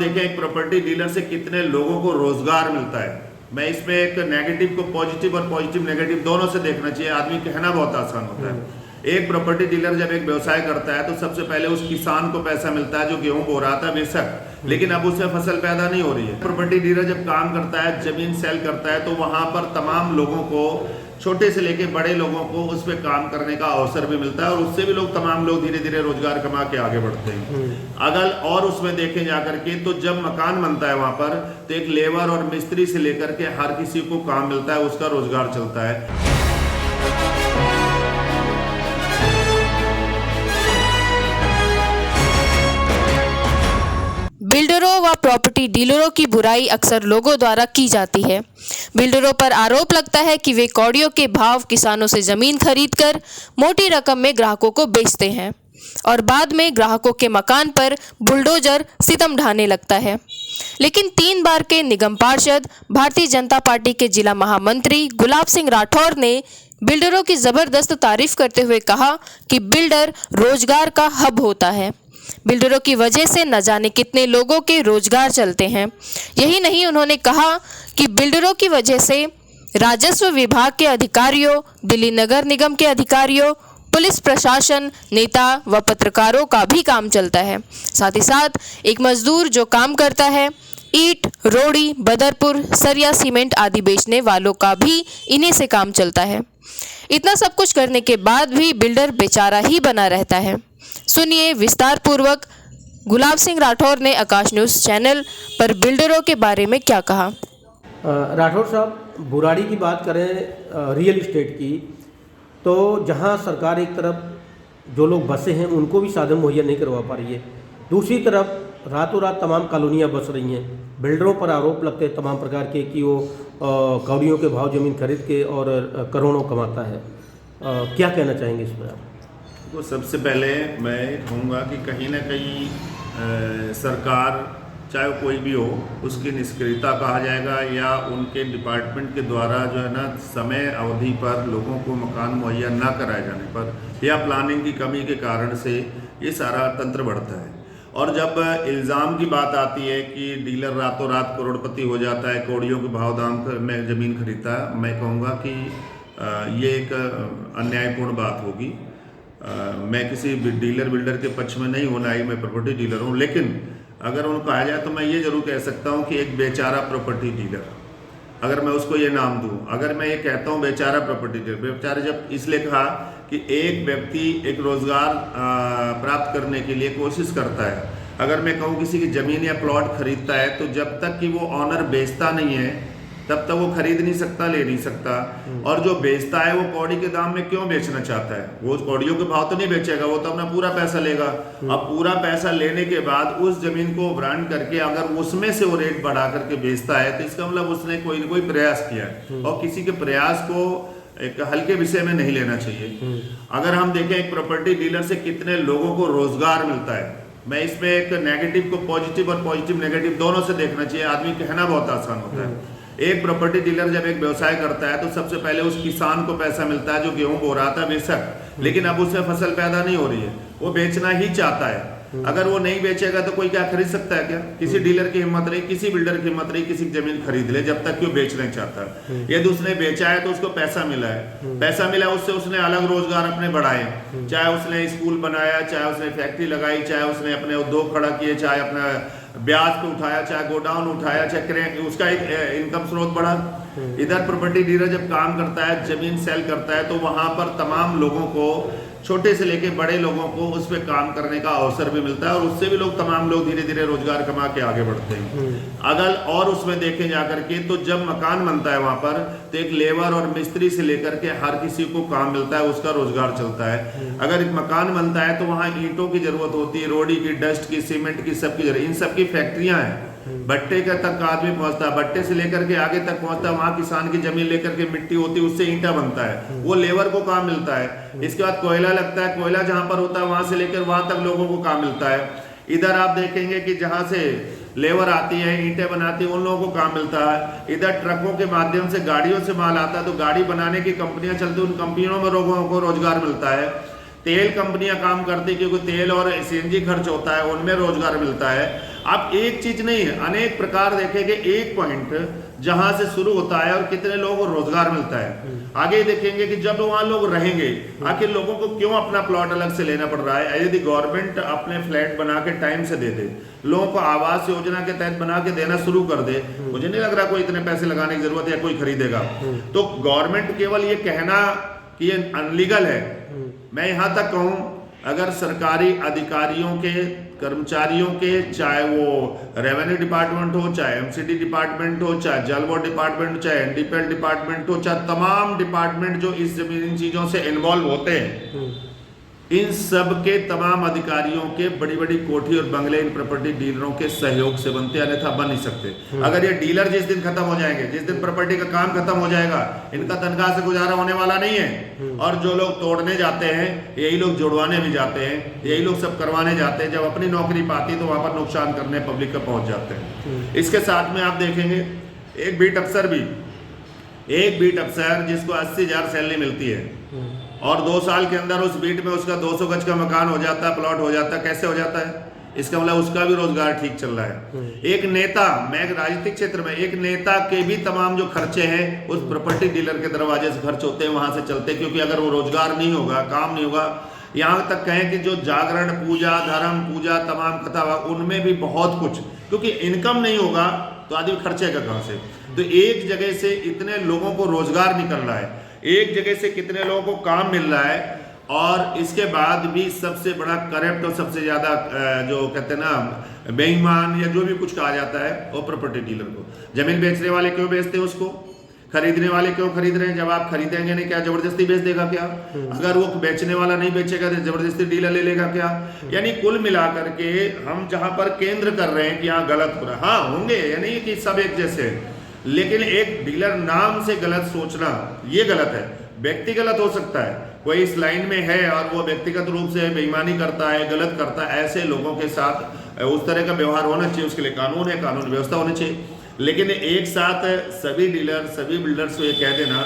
देखें एक property dealer से कितने लोगों को रोजगार मिलता है। मैं इसमें एक नेगेटिव को पॉजिटिव और पॉजिटिव नेगेटिव दोनों से देखना चाहिए। आदमी कहना बहुत आसान होता है। एक प्रॉपर्टी डीलर जब एक व्यवसाय करता है तो सबसे पहले उस किसान को पैसा मिलता है जो गेहूं बो रहा था बेशक, लेकिन अब उससे फसल पैदा नहीं हो रही है। प्रॉपर्टी डीलर जब काम करता है, जमीन सेल करता है, तो वहां पर तमाम लोगों को, छोटे से लेके बड़े लोगों को उस पर काम करने का अवसर भी मिलता है और उससे भी लोग, तमाम लोग धीरे धीरे रोजगार कमा के आगे बढ़ते हैं। अगर और उसमें देखें जाकर के तो जब मकान बनता है वहां पर तो एक लेबर और मिस्त्री से लेकर के हर किसी को काम मिलता है, उसका रोजगार चलता है। बिल्डरों व प्रॉपर्टी डीलरों की बुराई अक्सर लोगों द्वारा की जाती है। बिल्डरों पर आरोप लगता है कि वे कौड़ियों के भाव किसानों से जमीन खरीदकर मोटी रकम में ग्राहकों को बेचते हैं और बाद में ग्राहकों के मकान पर बुलडोजर सितम ढाने लगता है। लेकिन 3 बार के निगम पार्षद, भारतीय जनता पार्टी के जिला महामंत्री गुलाब सिंह राठौर ने बिल्डरों की जबरदस्त तारीफ करते हुए कहा कि बिल्डर रोजगार का हब होता है। बिल्डरों की वजह से न जाने कितने लोगों के रोजगार चलते हैं। यही नहीं, उन्होंने कहा कि बिल्डरों की वजह से राजस्व विभाग के अधिकारियों, दिल्ली नगर निगम के अधिकारियों, पुलिस प्रशासन, नेता व पत्रकारों का भी काम चलता है। साथ ही साथ एक मजदूर जो काम करता है, ईंट, रोड़ी, बदरपुर, सरिया, सीमेंट आदि बेचने वालों का भी इन्हीं से काम चलता है। इतना सब कुछ करने के बाद भी बिल्डर बेचारा ही बना रहता है। सुनिए विस्तार पूर्वक गुलाब सिंह राठौर ने आकाश न्यूज़ चैनल पर बिल्डरों के बारे में क्या कहा। राठौर साहब, बुराड़ी की बात करें रियल इस्टेट की, तो जहां सरकार एक तरफ जो लोग बसे हैं उनको भी साधन मुहैया नहीं करवा पा रही है, दूसरी तरफ रातों रात तमाम कॉलोनियां बस रही हैं। बिल्डरों पर आरोप लगते हैं तमाम प्रकार के कि वो कौड़ियों के भाव ज़मीन खरीद के और करोड़ों कमाता है। क्या कहना चाहेंगे इस पर आप? तो सबसे पहले मैं कहूँगा कि कहीं ना कहीं सरकार, चाहे कोई भी हो, उसकी निष्क्रियता कहा जाएगा या उनके डिपार्टमेंट के द्वारा जो है ना समय अवधि पर लोगों को मकान मुहैया ना कराए जाने पर या प्लानिंग की कमी के कारण से ये सारा तंत्र बढ़ता है। और जब इल्ज़ाम की बात आती है कि डीलर रातों रात करोड़पति हो जाता है, कौड़ियों के भाव दाम में ज़मीन खरीदता है, मैं कहूँगा कि ये एक अन्यायपूर्ण बात होगी। मैं किसी बिल्डर के पक्ष में नहीं हूँ, ना ही मैं प्रॉपर्टी डीलर हूँ, लेकिन अगर उनको कहा जाए तो मैं ये ज़रूर कह सकता हूँ कि एक बेचारा प्रॉपर्टी डीलर, अगर मैं उसको ये नाम दूँ, अगर मैं ये कहता हूँ बेचारा प्रॉपर्टी डीलर, बेचारा जब इसलिए कहा कि एक व्यक्ति एक रोज़गार प्राप्त करने के लिए कोशिश करता है। अगर मैं कहूँ किसी की ज़मीन या प्लॉट खरीदता है तो जब तक कि वो ऑनर बेचता नहीं है तब तक वो खरीद नहीं सकता, ले नहीं सकता। और जो बेचता है वो कौड़ी के दाम में क्यों बेचना चाहता है? वो कौड़ियों के भाव तो नहीं बेचेगा, वो तो अपना पूरा पैसा लेगा। अब पूरा पैसा लेने के बाद उस जमीन को ब्रांड करके अगर उसमें से वो रेट बढ़ा करके बेचता है तो इसका मतलब उसने कोई न कोई प्रयास किया है और किसी के प्रयास को एक हल्के विषय में नहीं लेना चाहिए। अगर हम देखें एक प्रॉपर्टी डीलर से कितने लोगों को रोजगार मिलता है, मैं इसमें एक नेगेटिव को पॉजिटिव और पॉजिटिव नेगेटिव दोनों से देखना चाहिए। आदमी कहना बहुत आसान होता है। एक प्रॉपर्टी डीलर जब एक व्यवसाय करता है तो सबसे पहले उस किसान को पैसा मिलता है जो गेहूं बो रहा था बेशक, लेकिन अब उससे फसल पैदा नहीं हो रही है, वो बेचना ही चाहता है। अगर वो नहीं बेचेगा तो कोई क्या खरीद सकता है? क्या किसी डीलर की हिम्मत नहीं, किसी बिल्डर की हिम्मत नहीं किसी जमीन खरीद ले जब तक कि वो बेच नहीं चाहता। यदि उसने बेचा है तो उसको पैसा मिला है, पैसा मिला उससे उसने अलग रोजगार अपने बढ़ाए, चाहे उसने स्कूल बनाया, चाहे उसने फैक्ट्री लगाई, चाहे उसने अपने उद्योग खड़ा किए, चाहे अपना ब्याज पे उठाया, चाहे गोडाउन उठाया, चाहे उसका एक इनकम स्रोत बढ़ा। इधर प्रॉपर्टी डीलर जब काम करता है, जमीन सेल करता है, तो वहां पर तमाम लोगों को, छोटे से लेके बड़े लोगों को उस पर काम करने का अवसर भी मिलता है और उससे भी लोग, तमाम लोग धीरे धीरे रोजगार कमा के आगे बढ़ते हैं। अगर और उसमें देखें जाकर के तो जब मकान बनता है वहां पर तो एक लेबर और मिस्त्री से लेकर के हर किसी को काम मिलता है, उसका रोजगार चलता है। अगर एक मकान बनता है तो वहाँ ईंटों की जरूरत होती है, रोडी की, डस्ट की, सीमेंट की, सबकी जरूरत, इन सबकी फैक्ट्रियां हैं। भट्टे का तक आदमी पहुंचता है, भट्टे से लेकर के आगे तक पहुंचता है, वहां किसान की जमीन लेकर के मिट्टी होती है, उससे ईंटा बनता है, वो लेबर को काम मिलता है। इसके बाद कोयला लगता है, कोयला जहां पर होता है वहां से लेकर वहां तक लोगों को काम मिलता है। इधर आप देखेंगे कि जहां से लेबर आती है, ईंटें बनाती है, उन लोगों को काम मिलता है। इधर ट्रकों के माध्यम से गाड़ियों से माल आता है तो गाड़ी बनाने की कंपनियां चलती, उन कंपनियों में लोगों को रोजगार मिलता है। तेल कंपनियां काम करती क्योंकि तेल और सीएनजी खर्च होता है, उनमें रोजगार मिलता है। आप एक चीज नहीं है, अनेक प्रकार देखेंगे, एक पॉइंट जहां से शुरू होता है और कितने लोगों को रोजगार मिलता है। आगे देखेंगे कि जब वहां लोग रहेंगे, आखिर लोगों को क्यों अपना प्लॉट अलग से लेना पड़ रहा है। यदि गवर्नमेंट अपने फ्लैट बना के टाइम से दे दे, लोगों को आवास योजना के तहत बना के देना शुरू कर दे, मुझे नहीं लग रहा कोई इतने पैसे लगाने की जरूरत है या कोई खरीदेगा। तो गवर्नमेंट केवल ये कहना कि ये अनलीगल है, मैं यहां तक कहूं, अगर सरकारी अधिकारियों के, कर्मचारियों के, चाहे वो रेवेन्यू डिपार्टमेंट हो, चाहे एमसीडी डिपार्टमेंट हो, चाहे जल बोर्ड डिपार्टमेंट हो, चाहे एनडीपीएल डिपार्टमेंट हो, चाहे तमाम डिपार्टमेंट जो इस इन चीजों से इन्वॉल्व होते हैं, इन सब के तमाम अधिकारियों के बड़ी बड़ी कोठी और बंगले इन प्रॉपर्टी डीलरों के सहयोग से बनते, अन्यथा बन नहीं सकते। अगर ये डीलर जिस दिन खत्म हो जाएंगे, जिस दिन प्रॉपर्टी का काम खत्म हो जाएगा, इनका तनख्वाह से गुजारा होने वाला नहीं है। और जो लोग तोड़ने जाते हैं, यही लोग जुड़वाने भी जाते हैं, यही लोग सब करवाने जाते हैं। जब अपनी नौकरी पाती तो वहां पर नुकसान करने पब्लिक का पहुंच जाते हैं। इसके साथ में आप देखेंगे एक बीट अफसर जिसको 80,000 सैलरी मिलती है और 2 साल के अंदर उस बीट में उसका 200 गज का मकान हो जाता है, प्लॉट हो जाता है। कैसे हो जाता है? इसका मतलब उसका भी रोजगार ठीक चल रहा है। एक नेता, मैं राजनीतिक क्षेत्र में, एक नेता के भी तमाम जो खर्चे हैं उस प्रॉपर्टी डीलर के दरवाजे से खर्च होते हैं, वहां से चलते हैं। क्योंकि अगर वो रोजगार नहीं होगा, काम नहीं होगा, यहाँ तक कहें कि जो जागरण पूजा, धर्म पूजा, तमाम कथा, उनमें भी बहुत कुछ, क्योंकि इनकम नहीं होगा तो आदमी खर्चेगा कहाँ से। तो एक जगह से इतने लोगों को रोजगार निकल रहा है, एक जगह से कितने लोगों को काम मिल रहा है, और इसके बाद भी सबसे बड़ा करप्ट और सबसे ज्यादा जो कहते हैं ना बेईमान या जो भी कुछ कहा जाता है, वो प्रॉपर्टी डीलर को। जमीन बेचने वाले क्यों बेचते हैं उसको? खरीदने वाले क्यों खरीद रहे हैं? जब आप खरीदेंगे नहीं, क्या जबरदस्ती बेच देगा क्या? अगर वो बेचने वाला नहीं बेचेगा तो जबरदस्ती डीलर ले लेगा क्या? यानी कुल मिलाकर के हम जहां पर केंद्र कर रहे हैं कि यहाँ गलत हो रहा है, हाँ होंगे, यानी कि सब एक जैसे, लेकिन एक डीलर नाम से गलत सोचना ये गलत है। व्यक्ति गलत हो सकता है, कोई इस लाइन में है और वो व्यक्तिगत रूप से बेईमानी करता है, गलत करता है, ऐसे लोगों के साथ उस तरह का व्यवहार होना चाहिए, उसके लिए कानून है, कानून व्यवस्था होनी चाहिए। लेकिन एक साथ सभी डीलर, सभी बिल्डर्स को ये कह देना,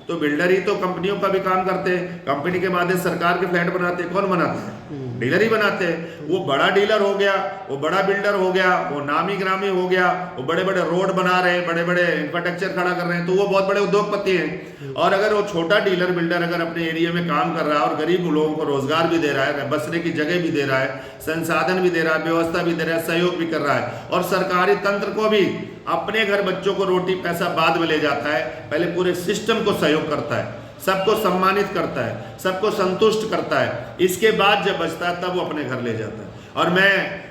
तो बिल्डर ही तो कंपनियों का भी काम करते हैं, कंपनी के माध्यम सरकार के फ्लैट बनाते हैं। कौन बनाते हैं? डीलर ही बनाते हैं। वो बड़ा डीलर हो गया, वो बड़ा बिल्डर हो गया, वो नामी ग्रामी हो गया, वो बड़े बड़े रोड बना रहे हैं, बड़े बड़े इंफ्रास्ट्रक्चर खड़ा कर रहे हैं, तो वो बहुत बड़े उद्योगपति हैं। और अगर वो छोटा डीलर बिल्डर अगर अपने एरिया में काम कर रहा है और गरीब लोगों को रोजगार भी दे रहा है, बसने की जगह भी दे रहा है, संसाधन भी दे रहा है, व्यवस्था भी दे रहा है, सहयोग भी कर रहा है, और सरकारी तंत्र को भी अपने घर बच्चों को रोटी पैसा बाद में ले जाता है, पहले पूरे सिस्टम को सहयोग करता है, सबको सम्मानित करता है, सबको संतुष्ट करता है, इसके बाद जब बचता है तब वो अपने घर ले जाता है। और मैं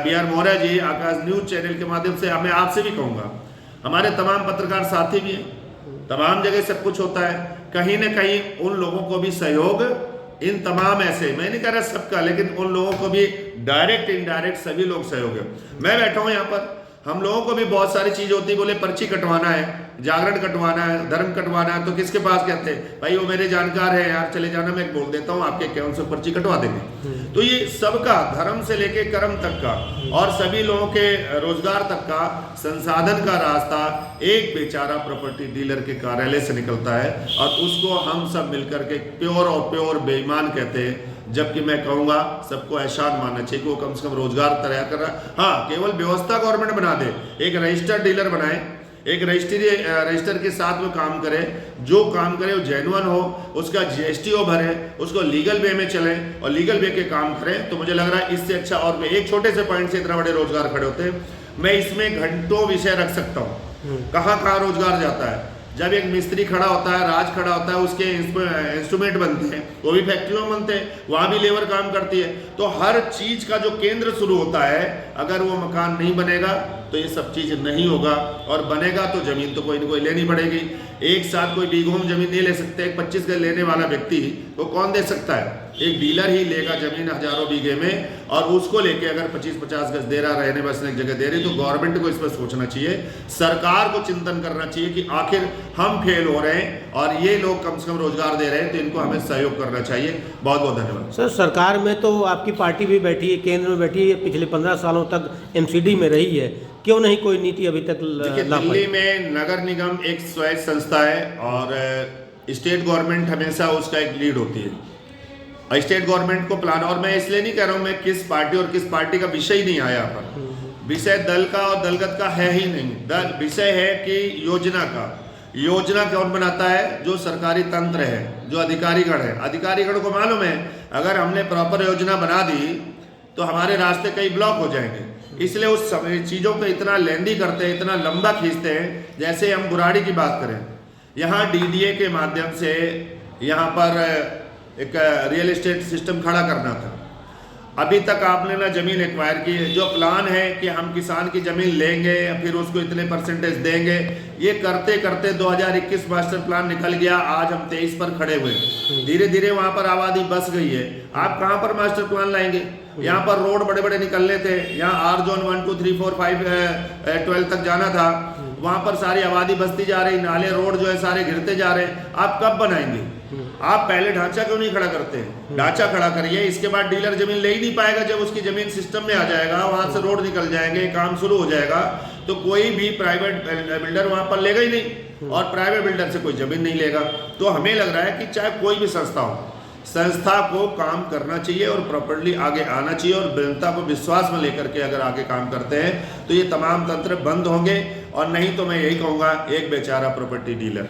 BR मौर्य जी, आकाश न्यूज चैनल के माध्यम से मैं आपसे भी कहूँगा, हमारे तमाम पत्रकार साथी भी हैं, तमाम जगह सब कुछ होता है, कहीं ना कहीं उन लोगों को भी सहयोग, इन तमाम ऐसे, मैं नहीं कह रहा सबका, लेकिन उन लोगों को भी डायरेक्ट इनडायरेक्ट सभी लोग सहयोग है। मैं बैठा हूँ यहाँ पर, हम लोगों को भी बहुत सारी चीज होती है, बोले पर्ची कटवाना है, जागरण कटवाना है, धर्म कटवाना है, तो किसके पास कहते हैं? भाई वो मेरे जानकार है यार, चले जाना, मैं बोल देता हूँ, आपके अकाउंट से पर्ची कटवा देंगे। तो ये सबका, धर्म से लेके कर्म तक का और सभी लोगों के रोजगार तक का संसाधन का रास्ता एक बेचारा प्रॉपर्टी डीलर के कार्यालय से निकलता है, और उसको हम सब मिलकर के प्योर और प्योर बेईमान कहते हैं। जबकि मैं कहूँगा सबको एहसान मानना चाहिए कि वो कम से कम रोजगार तैयार कर रहा है। हाँ, केवल व्यवस्था गवर्नमेंट बना दे, एक रजिस्टर्ड डीलर बनाए, एक रजिस्टर के साथ वो काम करे, जो काम करे वो जेन्युइन हो, उसका GST वो भरे, उसको लीगल वे में चले और लीगल वे के काम करें, तो मुझे लग रहा है इससे अच्छा और एक छोटे से पॉइंट से इतना बड़े रोजगार खड़े होते हैं। मैं इसमें घंटों विषय रख सकता हूँ, कहाँ कहाँ रोजगार जाता है। जब एक मिस्त्री खड़ा होता है, राज खड़ा होता है, उसके इंस्ट्रूमेंट बनते हैं, वो भी फैक्ट्रियों में बनते हैं, वहाँ भी लेबर काम करती है। तो हर चीज का जो केंद्र शुरू होता है, अगर वो मकान नहीं बनेगा तो ये सब चीज नहीं होगा, और बनेगा तो जमीन तो कोई ना कोई लेनी पड़ेगी। एक साथ कोई बीघों में जमीन नहीं ले सकते। एक 25 गज लेने वाला व्यक्ति वो कौन दे सकता है? एक डीलर ही लेगा जमीन हजारों बीघे में, और उसको लेके अगर 25-50 गज दे रहा, रहने बसने की जगह दे रही, तो गवर्नमेंट को इस पर सोचना चाहिए, सरकार को चिंतन करना चाहिए कि आखिर हम फेल हो रहे हैं और ये लोग कम से कम रोजगार दे रहे हैं, तो इनको हमें सहयोग करना चाहिए। बहुत बहुत धन्यवाद। सर, सरकार में तो आपकी पार्टी भी बैठी है, केंद्र में बैठी है, पिछले 15 सालों तक MCD में रही है, क्यों नहीं कोई नीति अभी तक दिल्ली में नगर निगम एक स्वायत्त संस्था है और स्टेट गवर्नमेंट हमेशा उसका एक लीड होती है। स्टेट गवर्नमेंट को प्लान, और मैं इसलिए नहीं कह रहा हूँ मैं किस पार्टी और किस पार्टी का विषय ही नहीं आया यहाँ पर। विषय दल का और दलगत का है ही नहीं। दल विषय है कि योजना का। योजना कौन बनाता है? जो सरकारी तंत्र है, जो अधिकारीगण है। अधिकारीगण को मालूम है अगर हमने प्रॉपर योजना बना दी तो हमारे रास्ते कई ब्लॉक हो जाएंगे, इसलिए उस चीज़ों को इतना लेंदी करते हैं, इतना लंबा खींचते हैं। जैसे हम बुराड़ी की बात करें, यहाँ डीडीए के माध्यम से यहाँ पर एक रियल एस्टेट सिस्टम खड़ा करना था। अभी तक आपने ना ज़मीन एक्वायर की। जो प्लान है कि हम किसान की ज़मीन लेंगे फिर उसको इतने परसेंटेज देंगे, ये करते करते 2021 मास्टर प्लान निकल गया। आज हम 23 पर खड़े हुए। धीरे धीरे वहाँ पर आबादी बस गई है। आप कहाँ पर मास्टर प्लान लाएंगे? यहाँ पर रोड बड़े बड़े निकलने थे। यहाँ आर जोन 1 2 3 4 5 12 तक जाना था, वहाँ पर सारी आबादी बसती जा रही, नाले रोड जो है सारे घिरते जा रहे हैं। आप कब बनाएंगे? आप पहले ढांचा क्यों नहीं खड़ा करते? ढांचा खड़ा करिए, इसके बाद डीलर जमीन ले ही नहीं पाएगा। जब उसकी जमीन सिस्टम में आ जाएगा, वहां से रोड निकल जाएंगे, काम शुरू हो जाएगा, तो कोई भी प्राइवेट बिल्डर वहां पर लेगा ही नहीं, और प्राइवेट बिल्डर से कोई जमीन नहीं लेगा। तो हमें लग रहा है कि चाहे कोई भी संस्था हो, संस्था को काम करना चाहिए और प्रॉपर्ली आगे आना चाहिए, और जनता को विश्वास में लेकर के अगर आगे काम करते हैं तो ये तमाम तंत्र बंद होंगे। और नहीं तो मैं यही कहूँगा, एक बेचारा प्रॉपर्टी डीलर।